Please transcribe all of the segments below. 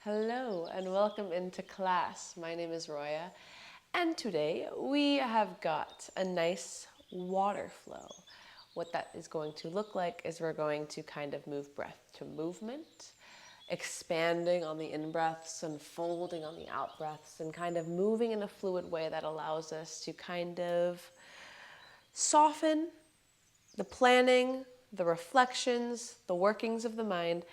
Hello and welcome into class. My name is Roya, and today we have got a nice water flow. What that is going to look like is we're going to kind of move breath to movement, expanding on the in-breaths and folding on the out-breaths, and kind of moving in a fluid way that allows us to kind of soften the planning, the reflections, the workings of the mind,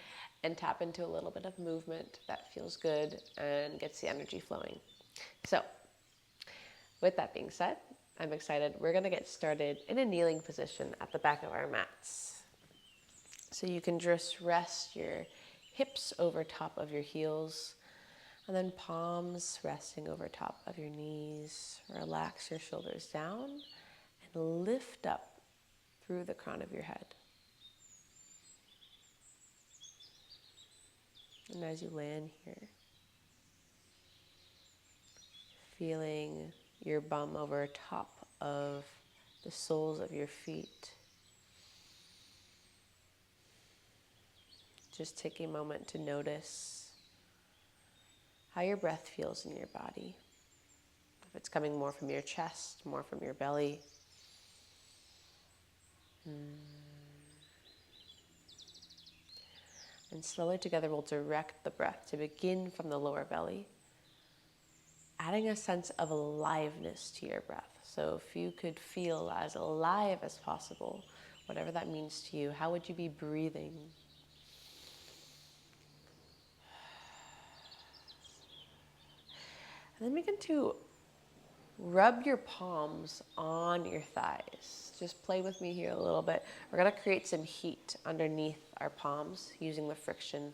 and tap into a little bit of movement that feels good and gets the energy flowing. So, with that being said, I'm excited. We're going to get started in a kneeling position at the back of our mats. So you can just rest your hips over top of your heels, and then palms resting over top of your knees. Relax your shoulders down and lift up through the crown of your head. And as you land here, feeling your bum over top of the soles of your feet. Just take a moment to notice how your breath feels in your body. If it's coming more from your chest, more from your belly. And slowly together we'll direct the breath to begin from the lower belly, adding a sense of aliveness to your breath. So if you could feel as alive as possible, whatever that means to you, how would you be breathing? And then begin to rub your palms on your thighs. Just play with me here a little bit. We're going to create some heat underneath our palms using the friction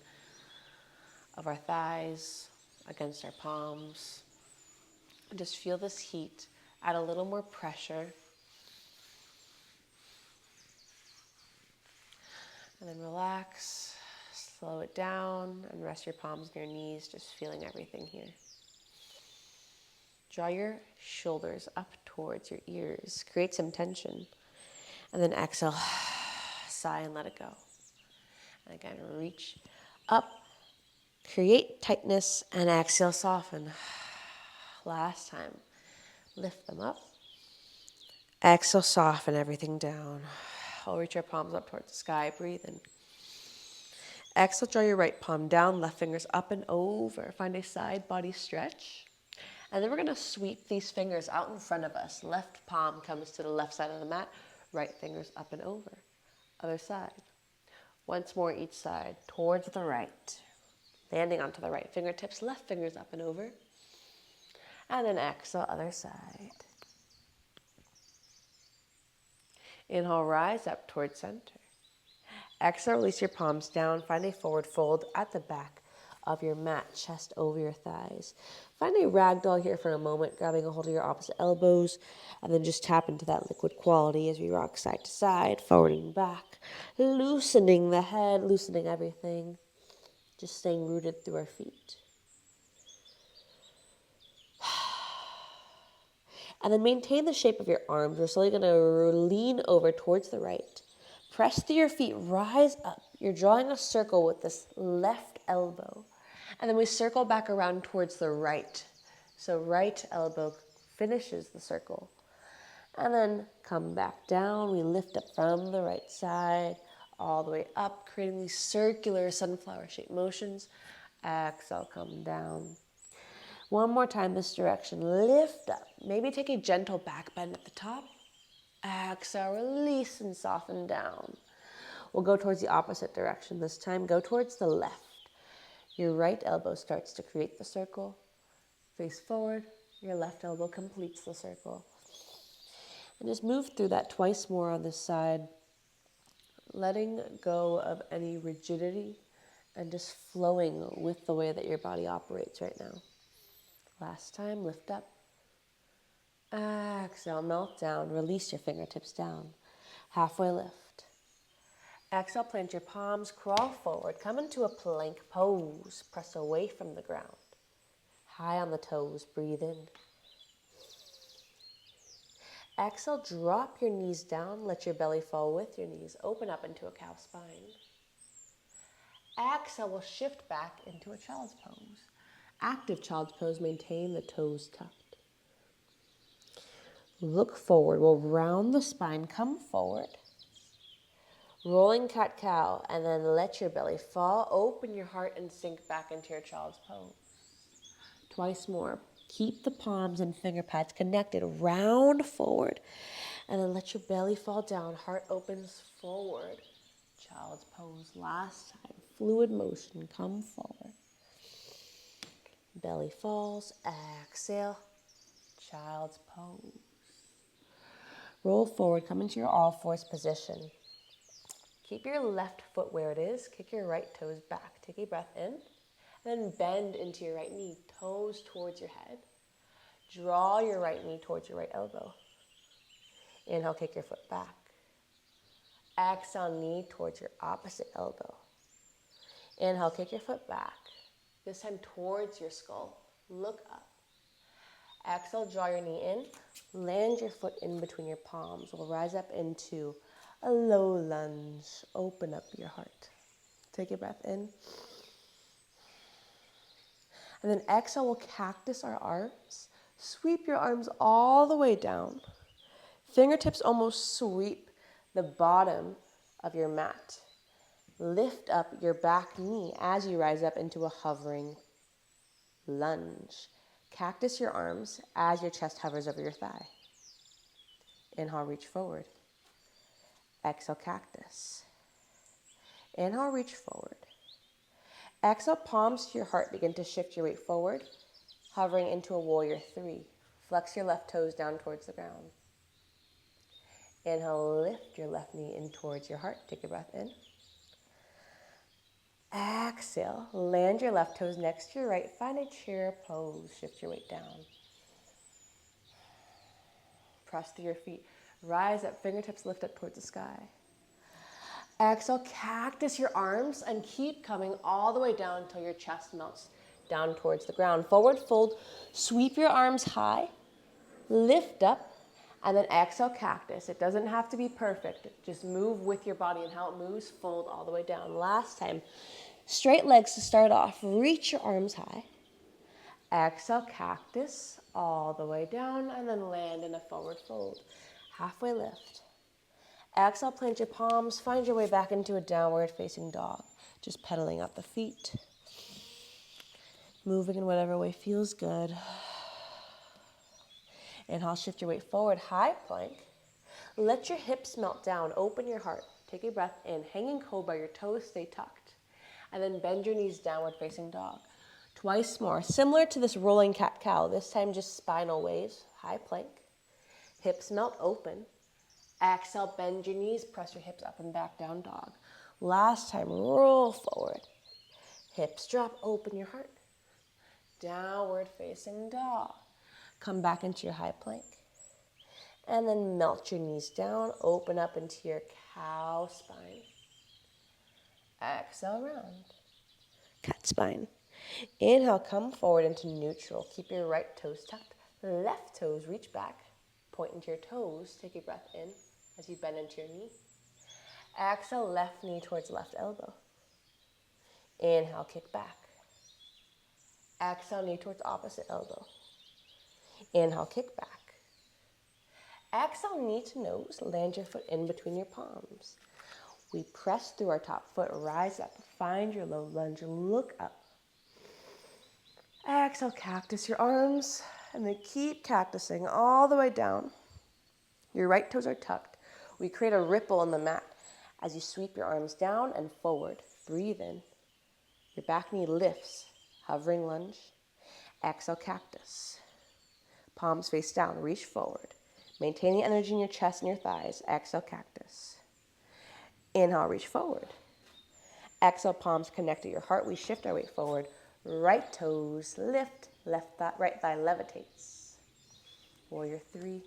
of our thighs against our palms. And just feel this heat, add a little more pressure. And then relax, slow it down, and rest your palms on your knees, just feeling everything here. Draw your shoulders up towards your ears. Create some tension. And then exhale, sigh and let it go. And again, reach up, create tightness, and exhale, soften. Last time, lift them up. Exhale, soften everything down. I'll reach your palms up towards the sky, breathe in. Exhale, draw your right palm down, left fingers up and over. Find a side body stretch. And then we're going to sweep these fingers out in front of us. Left palm comes to the left side of the mat, right fingers up and over. Other side. Once more each side, towards the right. Landing onto the right fingertips, left fingers up and over. And then exhale, other side. Inhale, rise up towards center. Exhale, release your palms down. Find a forward fold at the back of your mat, chest over your thighs. Find a ragdoll here for a moment, grabbing a hold of your opposite elbows, and then just tap into that liquid quality as we rock side to side, forward and back, loosening the head, loosening everything, just staying rooted through our feet. And then maintain the shape of your arms. We're slowly going to lean over towards the right. Press through your feet, rise up. You're drawing a circle with this left elbow. And then we circle back around towards the right. So right elbow finishes the circle. And then come back down. We lift up from the right side, all the way up, creating these circular sunflower-shaped motions. Exhale, come down. One more time this direction. Lift up. Maybe take a gentle back bend at the top. Exhale, release and soften down. We'll go towards the opposite direction this time. Go towards the left. Your right elbow starts to create the circle. Face forward. Your left elbow completes the circle. And just move through that twice more on this side. Letting go of any rigidity and just flowing with the way that your body operates right now. Last time, lift up. Exhale, melt down. Release your fingertips down. Halfway lift. Exhale, plant your palms, crawl forward. Come into a plank pose. Press away from the ground. High on the toes, breathe in. Exhale, drop your knees down. Let your belly fall with your knees. Open up into a cow spine. Exhale, we'll shift back into a child's pose. Active child's pose, maintain the toes tucked. Look forward, we'll round the spine, come forward. Rolling cat-cow, and then let your belly fall. Open your heart and sink back into your child's pose. Twice more. Keep the palms and finger pads connected. Round forward. And then let your belly fall down. Heart opens forward. Child's pose. Last time. Fluid motion. Come forward. Belly falls. Exhale. Child's pose. Roll forward. Come into your all fours position. Keep your left foot where it is. Kick your right toes back. Take a breath in. And then bend into your right knee. Toes towards your head. Draw your right knee towards your right elbow. Inhale, kick your foot back. Exhale, knee towards your opposite elbow. Inhale, kick your foot back. This time towards your skull. Look up. Exhale, draw your knee in. Land your foot in between your palms. We'll rise up into a low lunge. Open up your heart. Take a breath in. And then exhale, we'll cactus our arms. Sweep your arms all the way down. Fingertips almost sweep the bottom of your mat. Lift up your back knee as you rise up into a hovering lunge. Cactus your arms as your chest hovers over your thigh. Inhale, reach forward. Exhale, cactus. Inhale, reach forward. Exhale, palms to your heart. Begin to shift your weight forward, hovering into a warrior three. Flex your left toes down towards the ground. Inhale, lift your left knee in towards your heart. Take a breath in. Exhale, land your left toes next to your right. Find a chair pose. Shift your weight down. Press through your feet. Rise up, fingertips lift up towards the sky. Exhale, cactus your arms and keep coming all the way down until your chest melts down towards the ground. Forward fold, sweep your arms high, lift up, and then exhale, cactus. It doesn't have to be perfect. Just move with your body, and how it moves, fold all the way down. Last time, straight legs to start off. Reach your arms high. Exhale, cactus all the way down, and then land in a forward fold. Halfway lift. Exhale, plant your palms. Find your way back into a downward facing dog. Just pedaling up the feet. Moving in whatever way feels good. Inhale, shift your weight forward, high plank. Let your hips melt down, open your heart. Take a breath in, hanging cobra, your toes stay tucked. And then bend your knees, downward facing dog. Twice more, similar to this rolling cat-cow, this time just spinal waves, high plank. Hips melt open. Exhale, bend your knees, press your hips up and back, down dog. Last time, roll forward. Hips drop, open your heart. Downward facing dog. Come back into your high plank. And then melt your knees down, open up into your cow spine. Exhale, round. Cat spine. Inhale, come forward into neutral. Keep your right toes tucked. Left toes reach back. Point into your toes. Take a breath in as you bend into your knee. Exhale, left knee towards left elbow. Inhale, kick back. Exhale, knee towards opposite elbow. Inhale, kick back. Exhale, knee to nose. Land your foot in between your palms. We press through our top foot. Rise up. Find your low lunge. Look up. Exhale, cactus your arms. And then keep cactusing all the way down. Your right toes are tucked. We create a ripple in the mat as you sweep your arms down and forward. Breathe in. Your back knee lifts. Hovering lunge. Exhale, cactus. Palms face down. Reach forward. Maintain the energy in your chest and your thighs. Exhale, cactus. Inhale, reach forward. Exhale, palms connect to your heart. We shift our weight forward. Right toes lift. Right thigh levitates. Warrior three.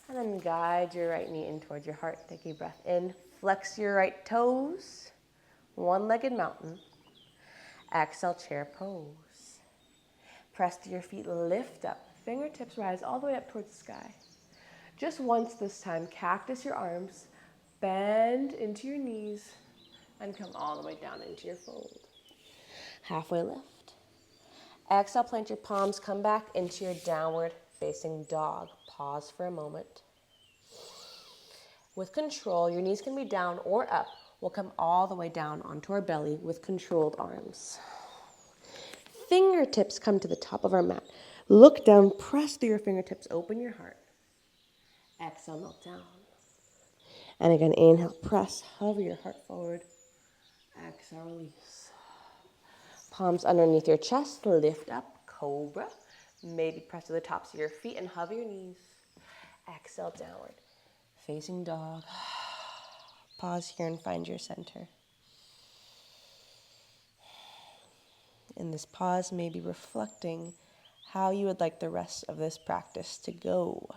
And then guide your right knee in towards your heart. Take a breath in. Flex your right toes. One-legged mountain. Exhale, chair pose. Press to your feet, lift up. Fingertips rise all the way up towards the sky. Just once this time, cactus your arms. Bend into your knees. And come all the way down into your fold. Halfway lift. Exhale, plant your palms, come back into your downward facing dog. Pause for a moment. With control, your knees can be down or up. We'll come all the way down onto our belly with controlled arms. Fingertips come to the top of our mat. Look down, press through your fingertips, open your heart. Exhale, melt down. And again, inhale, press, hover your heart forward. Exhale, release. Palms underneath your chest, lift up, cobra. Maybe press to the tops of your feet and hover your knees. Exhale, downward. Facing dog. Pause here and find your center. In this pause, maybe reflecting how you would like the rest of this practice to go.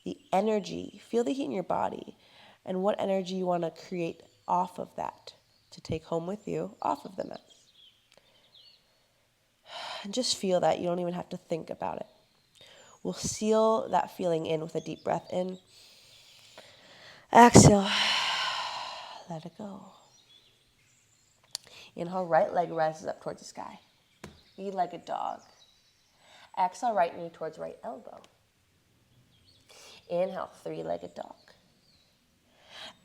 The energy, feel the heat in your body, and what energy you want to create off of that to take home with you, off of the mat. And just feel that. You don't even have to think about it. We'll seal that feeling in with a deep breath in. Exhale. Let it go. Inhale, right leg rises up towards the sky. Three-legged dog. Exhale, right knee towards right elbow. Inhale, three-legged dog.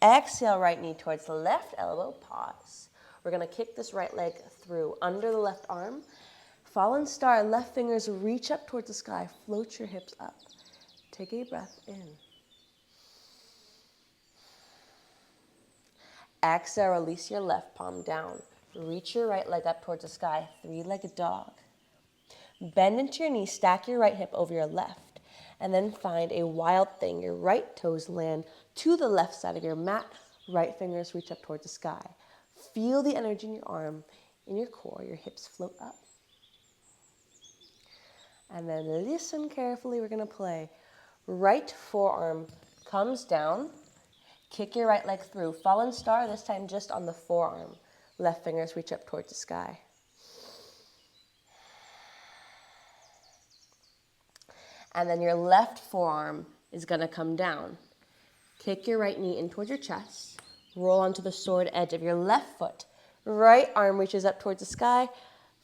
Exhale, right knee towards the left elbow. Pause. We're going to kick this right leg through under the left arm. Fallen star, left fingers reach up towards the sky. Float your hips up. Take a breath in. Exhale, release your left palm down. Reach your right leg up towards the sky. Three-legged dog. Bend into your knee, stack your right hip over your left, and then find a wild thing. Your right toes land to the left side of your mat. Right fingers reach up towards the sky. Feel the energy in your arm, in your core. Your hips float up. And then listen carefully. We're going to play. Right forearm comes down. Kick your right leg through. Fallen star, this time just on the forearm. Left fingers reach up towards the sky. And then your left forearm is going to come down. Kick your right knee in towards your chest. Roll onto the sword edge of your left foot. Right arm reaches up towards the sky.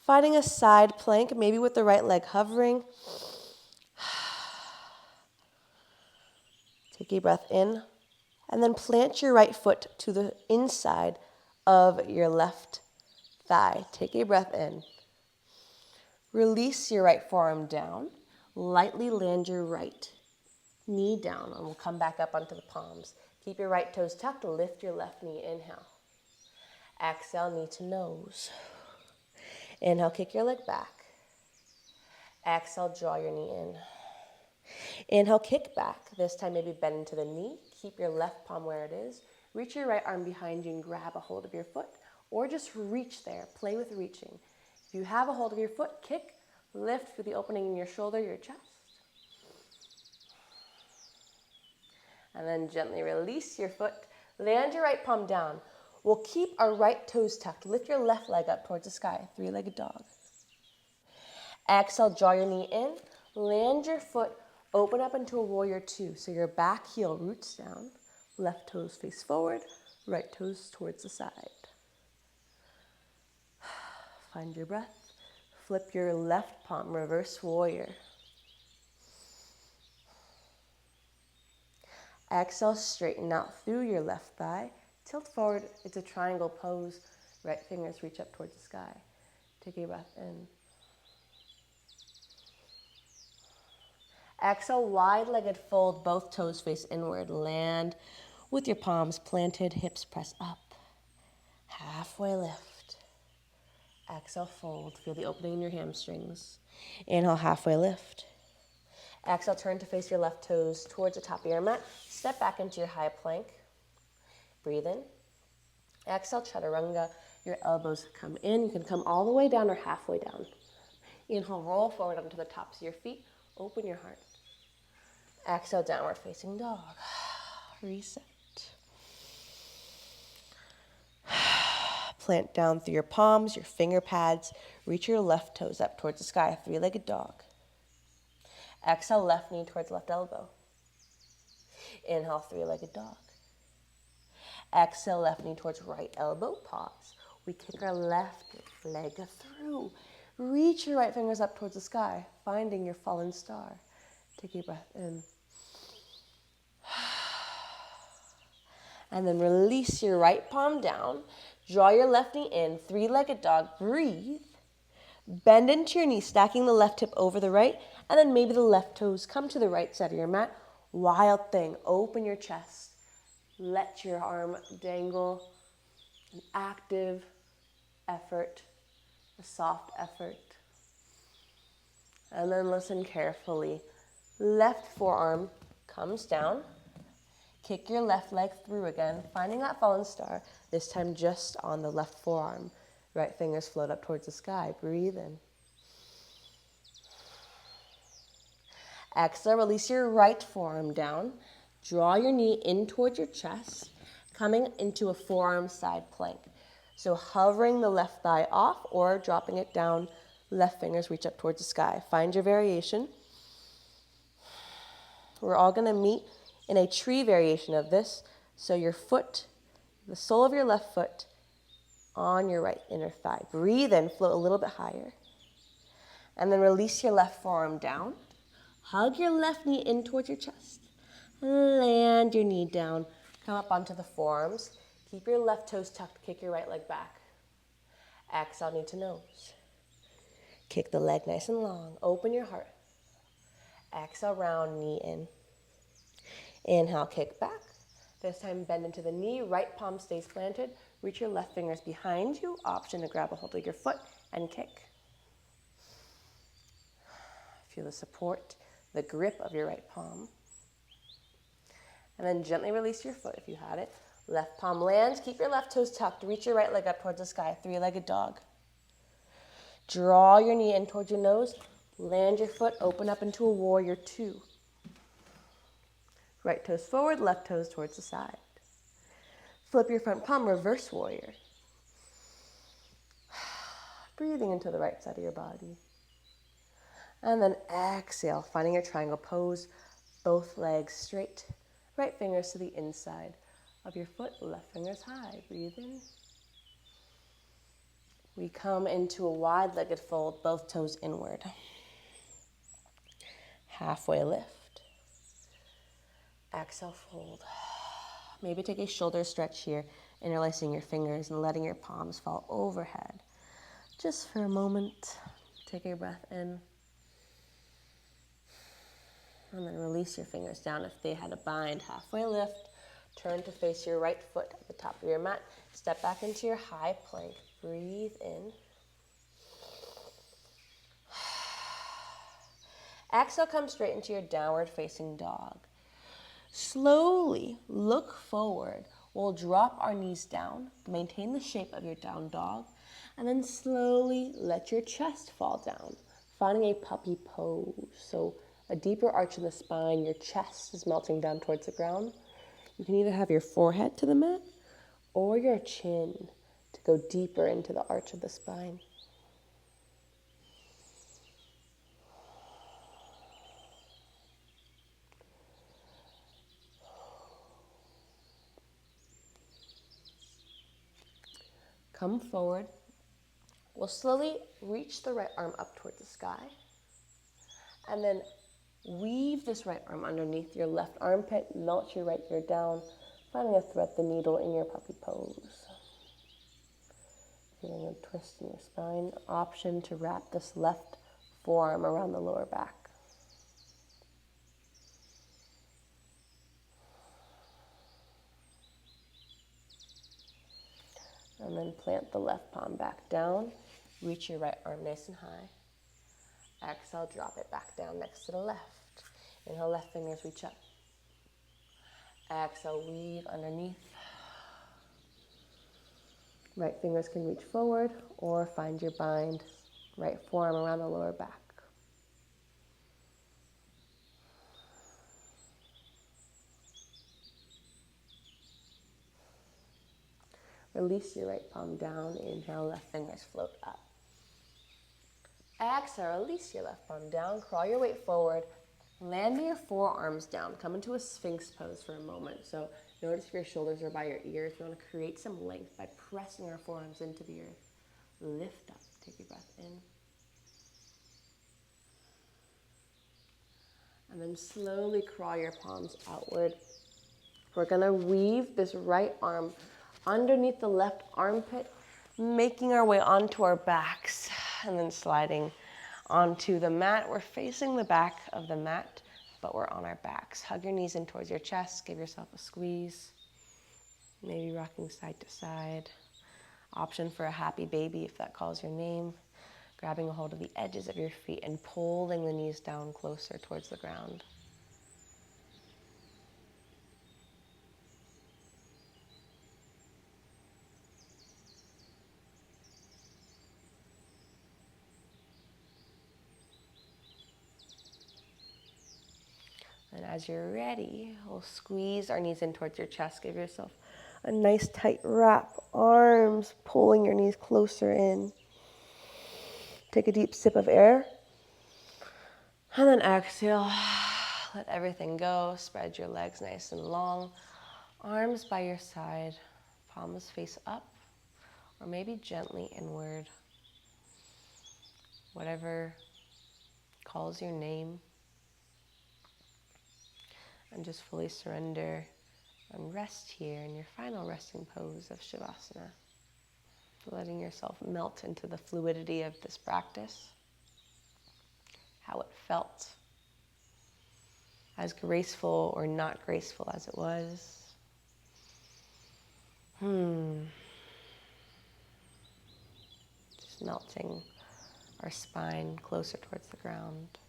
Finding a side plank, maybe with the right leg hovering. Take a breath in. And then plant your right foot to the inside of your left thigh. Take a breath in. Release your right forearm down. Lightly land your right knee down, and we'll come back up onto the palms. Keep your right toes tucked. Lift your left knee. Inhale. Exhale, knee to nose. Inhale, kick your leg back. Exhale, draw your knee in. Inhale, kick back. This time maybe bend into the knee. Keep your left palm where it is. Reach your right arm behind you and grab a hold of your foot, or just reach there. Play with reaching. If you have a hold of your foot, kick, lift through the opening in your shoulder, your chest. And then gently release your foot. Land your right palm down. We'll keep our right toes tucked. Lift your left leg up towards the sky. Three-legged dog. Exhale, draw your knee in. Land your foot. Open up into a warrior two. So your back heel roots down. Left toes face forward. Right toes towards the side. Find your breath. Flip your left palm. Reverse warrior. Exhale, straighten out through your left thigh. Tilt forward. It's a triangle pose. Right fingers reach up towards the sky. Take a breath in. Exhale, wide-legged fold. Both toes face inward. Land with your palms planted. Hips press up. Halfway lift. Exhale, fold. Feel the opening in your hamstrings. Inhale, halfway lift. Exhale, turn to face your left toes towards the top of your mat. Step back into your high plank. Breathe in. Exhale, chaturanga. Your elbows come in. You can come all the way down or halfway down. Inhale, roll forward onto the tops of your feet. Open your heart. Exhale, downward facing dog. Reset. Plant down through your palms, your finger pads. Reach your left toes up towards the sky. Three-legged dog. Exhale, left knee towards left elbow. Inhale, three-legged dog. Exhale, left knee towards right elbow, pause. We kick our left leg through. Reach your right fingers up towards the sky, finding your fallen star. Take a breath in. And then release your right palm down. Draw your left knee in, three-legged dog, breathe. Bend into your knee, stacking the left hip over the right, and then maybe the left toes come to the right side of your mat. Wild thing, open your chest. Let your arm dangle, an active effort, a soft effort. And then listen carefully. Left forearm comes down. Kick your left leg through again, finding that fallen star, this time just on the left forearm. Right fingers float up towards the sky. Breathe in. Exhale, release your right forearm down. Draw your knee in towards your chest, coming into a forearm side plank. So hovering the left thigh off or dropping it down, left fingers reach up towards the sky. Find your variation. We're all going to meet in a tree variation of this. So your foot, the sole of your left foot on your right inner thigh. Breathe in, float a little bit higher. And then release your left forearm down. Hug your left knee in towards your chest. Land your knee down. Come up onto the forearms. Keep your left toes tucked. Kick your right leg back. Exhale, knee to nose. Kick the leg nice and long. Open your heart. Exhale, round knee in. Inhale, kick back. This time, bend into the knee. Right palm stays planted. Reach your left fingers behind you. Option to grab a hold of your foot and kick. Feel the support, the grip of your right palm. And then gently release your foot if you had it. Left palm lands. Keep your left toes tucked. Reach your right leg up towards the sky. Three-legged dog. Draw your knee in towards your nose. Land your foot. Open up into a warrior two. Right toes forward, left toes towards the side. Flip your front palm, reverse warrior. Breathing into the right side of your body. And then exhale, finding your triangle pose. Both legs straight. Right fingers to the inside of your foot, left fingers high. Breathe in. We come into a wide-legged fold, both toes inward. Halfway lift. Exhale, fold. Maybe take a shoulder stretch here, interlacing your fingers and letting your palms fall overhead. Just for a moment, take a breath in. And then release your fingers down if they had a bind. Halfway lift. Turn to face your right foot at the top of your mat. Step back into your high plank. Breathe in. Exhale, come straight into your downward facing dog. Slowly look forward. We'll drop our knees down. Maintain the shape of your down dog. And then slowly let your chest fall down. Finding a puppy pose. So a deeper arch in the spine. Your chest is melting down towards the ground. You can either have your forehead to the mat or your chin to go deeper into the arch of the spine. Come forward. We'll slowly reach the right arm up towards the sky. And then weave this right arm underneath your left armpit. Melt your right ear down. Finding a thread the needle in your puppy pose. Feeling a twist in your spine. Option to wrap this left forearm around the lower back. And then plant the left palm back down. Reach your right arm nice and high. Exhale, drop it back down next to the left. Inhale, left fingers reach up. Exhale, weave underneath. Right fingers can reach forward or find your bind. Right forearm around the lower back. Release your right palm down. Inhale, left fingers float up. Exhale, release your left palm down. Crawl your weight forward. Landing your forearms down. Come into a sphinx pose for a moment. So Notice if your shoulders are by your ears. We want to create some length by pressing our forearms into the earth. Lift up. Take your breath in. And then slowly crawl your palms outward. We're going to weave this right arm underneath the left armpit, making our way onto our backs, and then sliding onto the mat. We're facing the back of the mat, but we're on our backs. Hug your knees in towards your chest. Give yourself a squeeze. Maybe rocking side to side. Option for a happy baby if that calls your name. Grabbing a hold of the edges of your feet and pulling the knees down closer towards the ground. And as you're ready, we'll squeeze our knees in towards your chest. Give yourself a nice tight wrap. Arms pulling your knees closer in. Take a deep sip of air. And then exhale. Let everything go. Spread your legs nice and long. Arms by your side. Palms face up. Or maybe gently inward. Whatever calls your name. And just fully surrender and rest here in your final resting pose of Shavasana. Letting yourself melt into the fluidity of this practice. How it felt. As graceful or not graceful as it was. Just melting our spine closer towards the ground.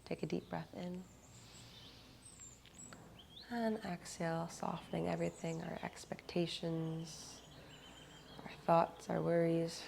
Take a deep breath in. And exhale, softening everything, our expectations, our thoughts, our worries.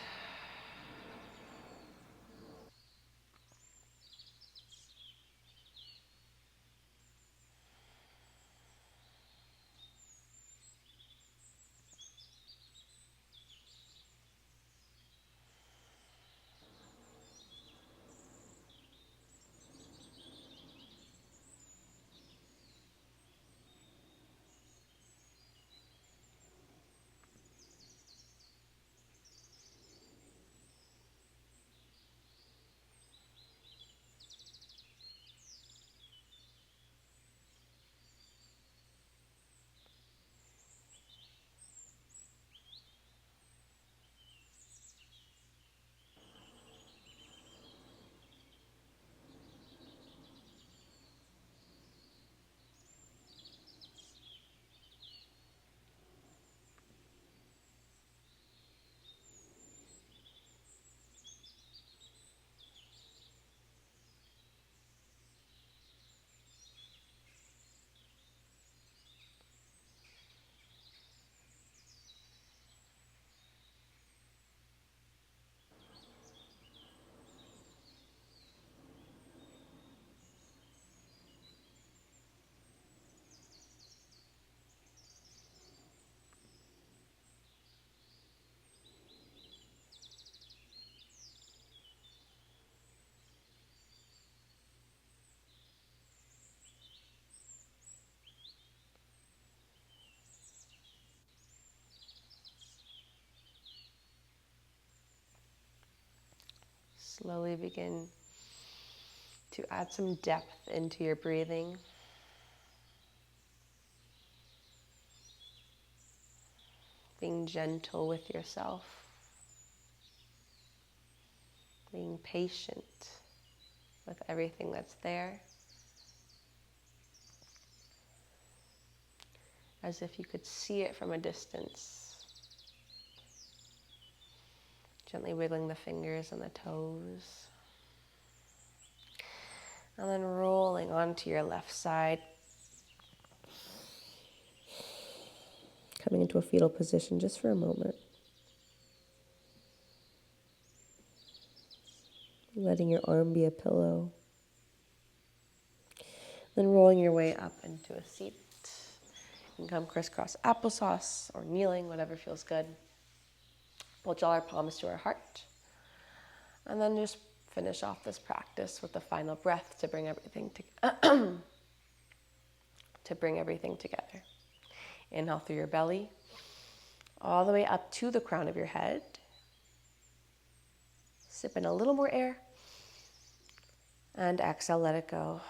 Slowly begin to add some depth into your breathing. Being gentle with yourself. Being patient with everything that's there. As if you could see it from a distance. Gently wiggling the fingers and the toes. And then rolling onto your left side. Coming into a fetal position just for a moment. Letting your arm be a pillow. Then rolling your way up into a seat. You can come crisscross applesauce or kneeling, whatever feels good. We'll draw our palms to our heart. And then just finish off this practice with the final breath to bring everything to bring everything together. Inhale through your belly, all the way up to the crown of your head. Sip in a little more air. And exhale, let it go.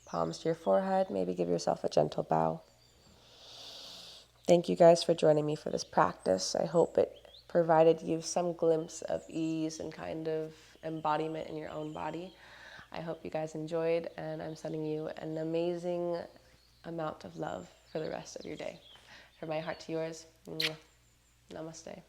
Palms to your forehead. Maybe give yourself a gentle bow. Thank you guys for joining me for this practice. I hope it provided you some glimpse of ease and kind of embodiment in your own body. I hope you guys enjoyed, and I'm sending you an amazing amount of love for the rest of your day. From my heart to yours, namaste.